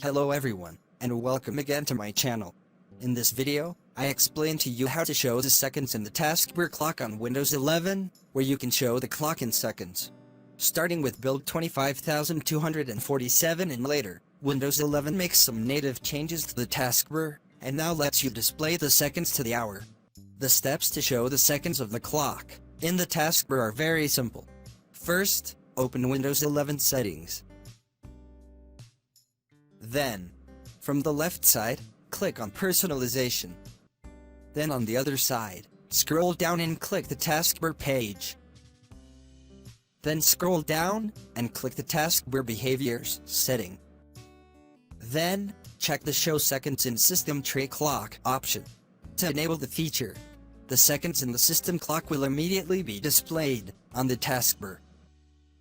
Hello everyone, and welcome again to my channel. In this video, I explain to you how to show the seconds in the Taskbar clock on Windows 11, where you can show the clock in seconds. Starting with build 25247 and later, Windows 11 makes some native changes to the Taskbar, and now lets you display the seconds to the hour. The steps to show the seconds of the clock in the Taskbar are very simple. First, open Windows 11 settings. Then, from the left side, click on Personalization. Then on the other side, scroll down and click the Taskbar page. Then scroll down and click the Taskbar Behaviors setting. Then, check the Show Seconds in System Tray Clock option. To enable the feature, the seconds in the system clock will immediately be displayed on the Taskbar.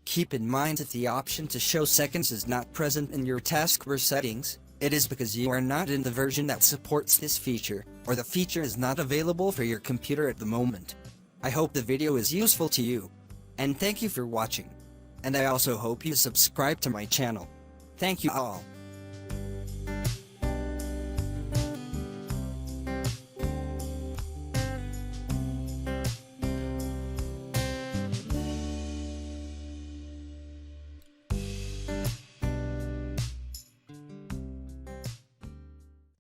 Keep in mind if the option to show seconds is not present in your Taskbar settings, it is because you are not in the version that supports this feature, or the feature is not available for your computer at the moment. I hope the video is useful to you, and thank you for watching. And I also hope you subscribe to my channel. Thank you all.